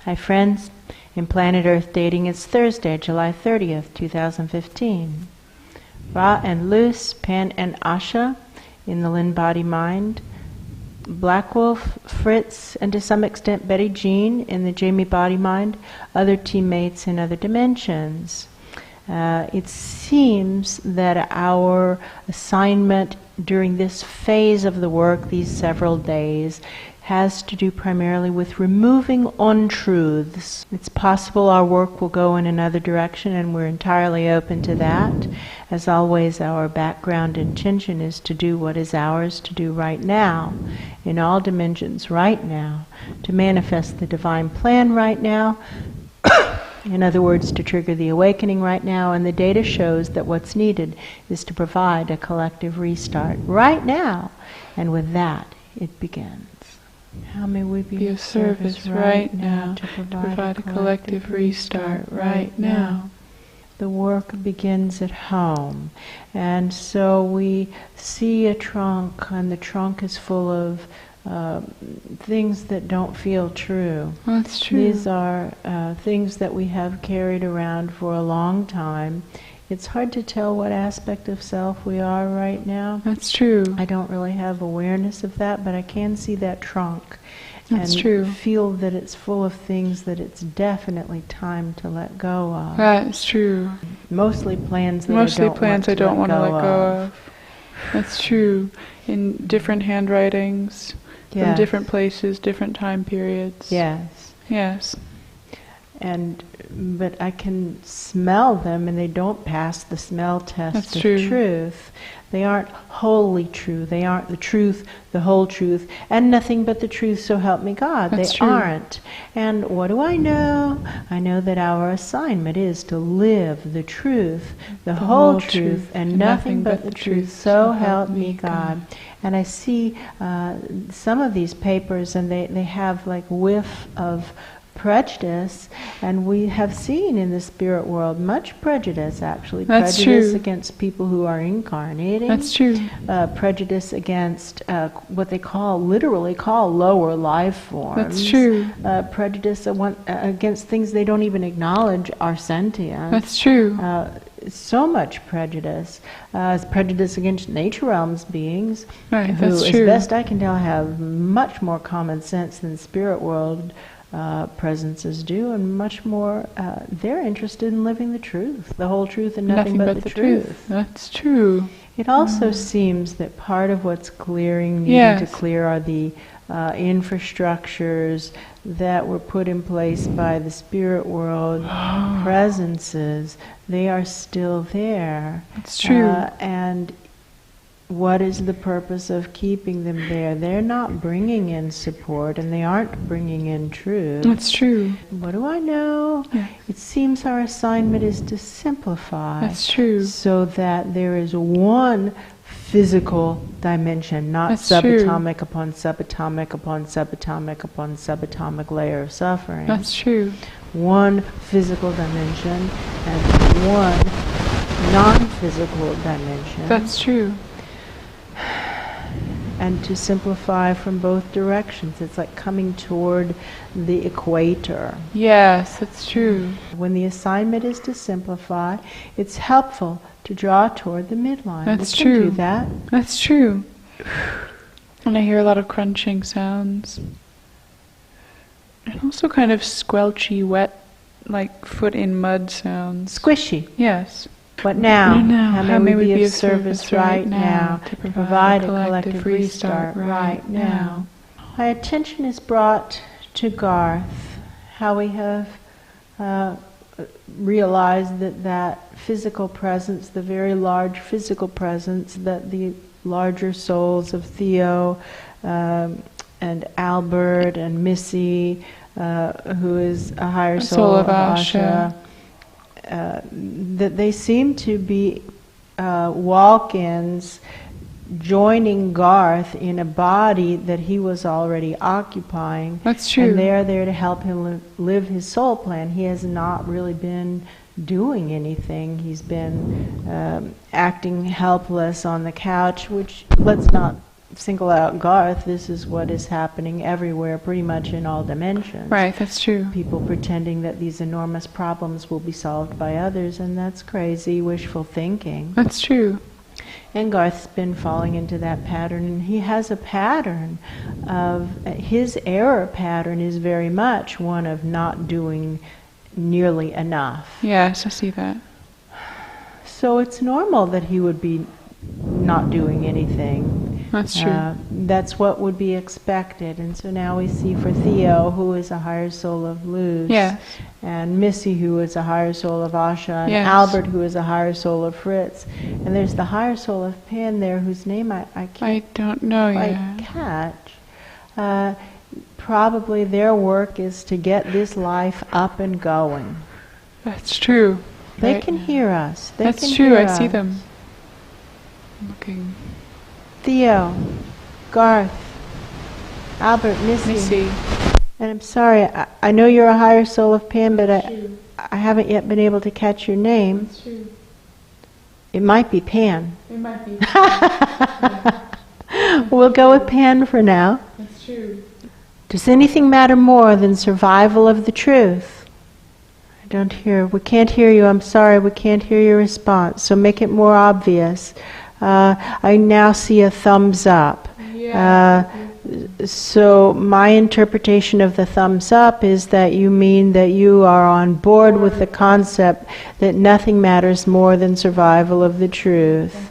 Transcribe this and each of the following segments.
Hi friends, in Planet Earth Dating it's Thursday, July 30th, 2015. Ra and Luce, Pan and Asha in the Lynn-Body-Mind. Black Wolf, Fritz, and to some extent Betty Jean in the Jamie Body-Mind, other teammates in other dimensions. It seems that our assignment during this phase of the work, these several days, has to do primarily with removing untruths. It's possible our work will go in another direction, and we're entirely open to that. As always, our background intention is to do what is ours to do right now, in all dimensions right now, to manifest the divine plan right now, in other words, to trigger the awakening right now, and the data shows that what's needed is to provide a collective restart right now, and with that, it begins. How may we be of service right now to provide a collective restart right now? The work begins at home, and so we see a trunk, and the trunk is full of things that don't feel true. That's true. These are things that we have carried around for a long time. It's hard to tell what aspect of self we are right now. That's true. I don't really have awareness of that, but I can see that trunk. That's and true. Feel that it's full of things that it's definitely time to let go of. That's true. Mostly plans that I don't want to let go of. That's true. In different handwritings, yes. From different places, different time periods. Yes. Yes. But I can smell them, and they don't pass the smell test That's of true. truth. They aren't wholly true. They aren't the truth, the whole truth, and nothing but the truth, so help me God. That's they true. aren't. And what do I know? I know that our assignment is to live the truth, the whole truth, and nothing but the truth, so help me God. And I see some of these papers, and they have like whiff of prejudice, and we have seen in the spirit world much prejudice, actually. That's prejudice true. Against people who are incarnating. That's true. Prejudice against what they literally call lower life forms. That's true. Prejudice against things they don't even acknowledge are sentient. That's true. So much prejudice. Prejudice against nature realms beings, Right, who, that's as true. best I can tell, have much more common sense than spirit world presences do, and much more, they're interested in living the truth, the whole truth, and nothing but the truth. That's true. It also seems that part of what's needing to clear are the infrastructures that were put in place by the spirit world presences. They are still there. That's true. And what is the purpose of keeping them there? They're not bringing in support, and they aren't bringing in truth. That's true. What do I know? Yeah. It seems our assignment is to simplify. That's true. So that there is one physical dimension, not That's subatomic true. upon subatomic upon subatomic upon subatomic layer of suffering. That's true. One physical dimension and one non-physical dimension. That's true. And to simplify from both directions. It's like coming toward the equator. Yes, that's true. When the assignment is to simplify, it's helpful to draw toward the midline. That's We can true. do that. That's true. And I hear a lot of crunching sounds. And also kind of squelchy, wet, like foot in mud sounds. Squishy. Yes. What now? How may we be of service right now to to provide a collective restart right now? My attention is brought to Garth, how we have realized that physical presence, the very large physical presence that the larger souls of Theo and Albert and Missy, who is a higher soul of Asha, that they seem to be walk-ins joining Garth in a body that he was already occupying. That's true. And they are there to help him live his soul plan. He has not really been doing anything. He's been acting helpless on the couch, which, let's not single out Garth, this is what is happening everywhere, pretty much in all dimensions. Right, that's true. People pretending that these enormous problems will be solved by others, and that's crazy, wishful thinking. That's true. And Garth's been falling into that pattern, and he has a pattern of, his error pattern is very much one of not doing nearly enough. Yes, I see that. So it's normal that he would be not doing anything. That's true. That's what would be expected. And so now we see for Theo, who is a higher soul of Luce, Yes. and Missy, who is a higher soul of Asha, and Yes. Albert, who is a higher soul of Fritz. And there's the higher soul of Pan there, whose name I can't I don't know quite yet. catch. Probably their work is to get this life up and going. That's true. They Right. can hear us. They That's can true, hear I see us. them. Looking. Theo, Garth, Albert, Missy. And I'm sorry, I know you're a higher soul of Pan, but I haven't yet been able to catch your name. That's true. It might be Pan. It might be. We'll go with Pan for now. That's true. Does anything matter more than survival of the truth? I don't hear. We can't hear you. I'm sorry. We can't hear your response. So make it more obvious. I now see a thumbs up. Yeah. So my interpretation of the thumbs up is that you mean that you are on board with the concept that nothing matters more than survival of the truth.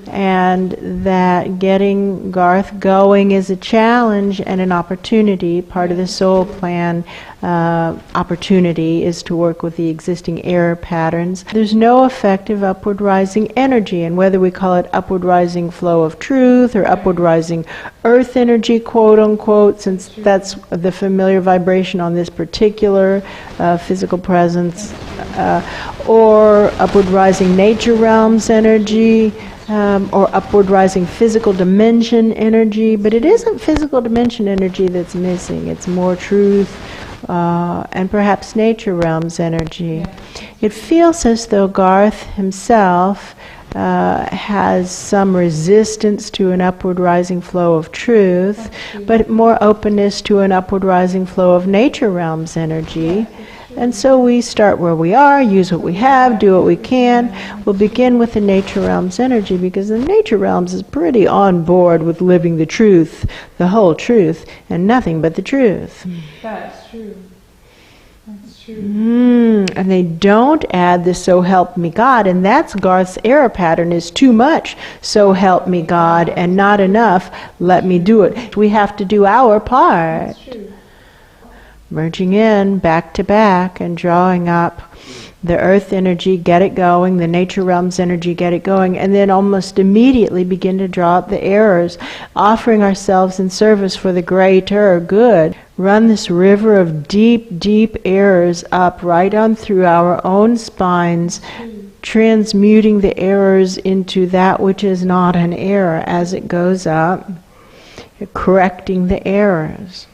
And that getting Garth going is a challenge and an opportunity. Part of the soul plan opportunity is to work with the existing error patterns. There's no effective upward rising energy, and whether we call it upward rising flow of truth or upward rising earth energy, quote unquote, since that's the familiar vibration on this particular physical presence, or upward rising nature realms energy, or upward rising physical dimension energy, but it isn't physical dimension energy that's missing. It's more truth and perhaps nature realms energy. It feels as though Garth himself has some resistance to an upward rising flow of truth, but more openness to an upward rising flow of nature realms energy. And so we start where we are, use what we have, do what we can. We'll begin with the nature realms energy, because the nature realms is pretty on board with living the truth, the whole truth, and nothing but the truth. That's true. That's true. And they don't add the so help me God, and that's Garth's error pattern, is too much so help me God and not enough let me do it. We have to do our part. That's true. Merging in, back to back, and drawing up the earth energy, get it going, the nature realms energy, get it going, and then almost immediately begin to draw up the errors, offering ourselves in service for the greater good. Run this river of deep, deep errors up right on through our own spines, transmuting the errors into that which is not an error as it goes up, correcting the errors.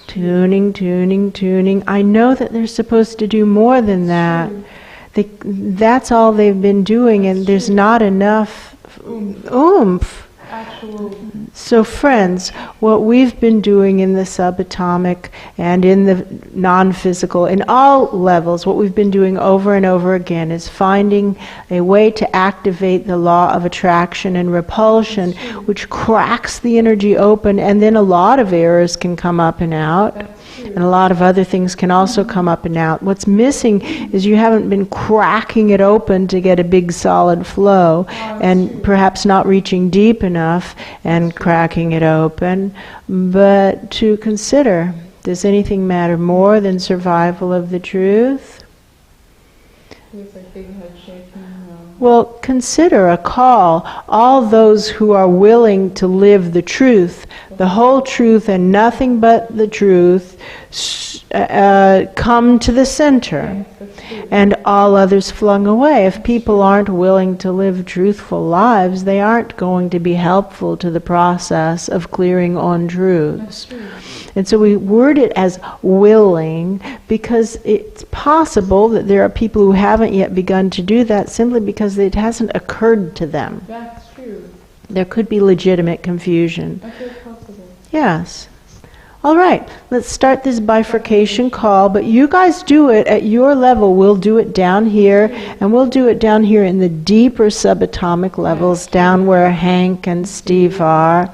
Tuning, tuning, tuning. I know that they're supposed to do more than that. That's all they've been doing, and there's not enough oomph. So friends, what we've been doing in the subatomic and in the non-physical, in all levels, what we've been doing over and over again is finding a way to activate the law of attraction and repulsion, which cracks the energy open, and then a lot of errors can come up and out. And a lot of other things can also come up and out. What's missing is you haven't been cracking it open to get a big solid flow, and perhaps not reaching deep enough and cracking it open, but to consider, does anything matter more than survival of the truth? It's like big head shaking. Well, consider a call. All those who are willing to live the truth, the whole truth and nothing but the truth, come to the center, and all others flung away. If people aren't willing to live truthful lives, they aren't going to be helpful to the process of clearing untruths. And so we word it as willing, because it's possible that there are people who haven't yet begun to do that simply because it hasn't occurred to them. That's true. There could be legitimate confusion. I feel possible. Yes. All right, let's start this bifurcation call, but you guys do it at your level. We'll do it down here, and we'll do it down here in the deeper subatomic levels, down where Hank and Steve are.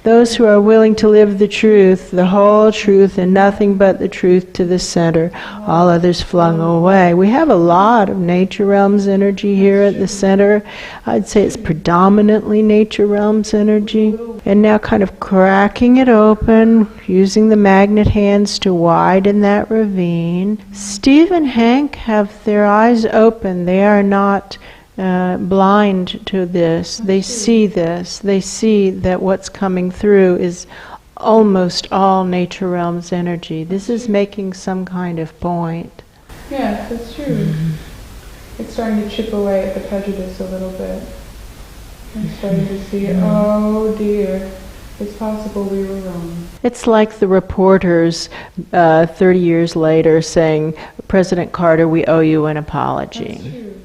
Those who are willing to live the truth, the whole truth, and nothing but the truth to the center, all others flung away. We have a lot of nature realms energy here at the center. I'd say it's predominantly nature realms energy. And now kind of cracking it open, using the magnet hands to widen that ravine. Steve and Hank have their eyes open. They are not blind to this. They see this. They see that what's coming through is almost all nature realms energy. This is making some kind of point. Yes, that's true. It's starting to chip away at the prejudice a little bit. I'm starting to see, oh dear, it's possible we were wrong. It's like the reporters 30 years later saying, President Carter, we owe you an apology. That's true.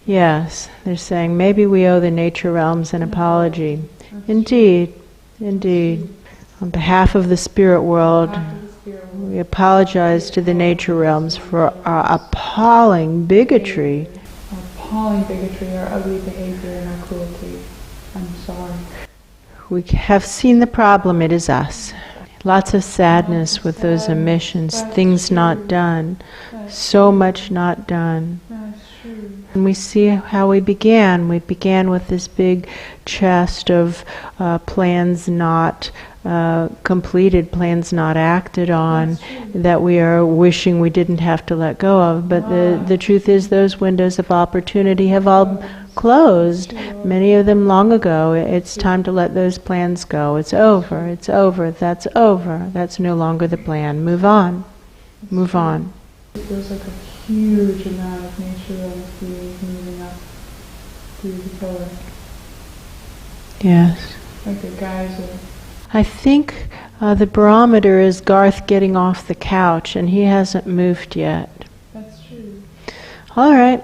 Yes, they're saying maybe we owe the nature realms an apology. Indeed, indeed. On behalf of the spirit world, we apologize to the nature realms for our appalling bigotry. Our appalling bigotry, our ugly behavior, and our cruelty. I'm sorry. We have seen the problem, it is us. Lots of sadness with those omissions, things not done, so much not done. And we see how we began. We began with this big chest of plans not completed, plans not acted on, that we are wishing we didn't have to let go of. But the truth is those windows of opportunity have all closed, many of them long ago. It's time to let those plans go. It's over. It's over. That's over. That's no longer the plan. Move on. Move on. It feels like a huge amount of nature realms beings moving up through the pillar. Yes. Like a geyser. I think the barometer is Garth getting off the couch, and he hasn't moved yet. That's true. All right.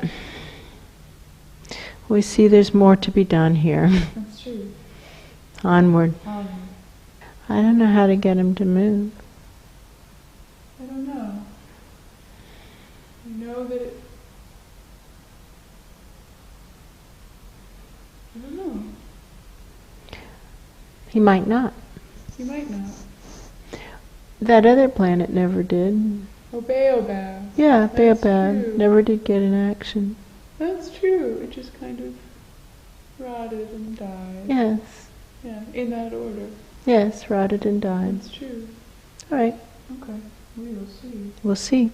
We see there's more to be done here. That's true. Onward. I don't know how to get him to move. I don't know. You know that it... I don't know. He might not. You might not. That other planet never did. Oh, Baobab. Yeah, That's Baobab true. never did get in action. That's true. It just kind of rotted and died. Yes. Yeah, in that order. Yes, rotted and died. That's true. All right. Okay. We will see. We'll see.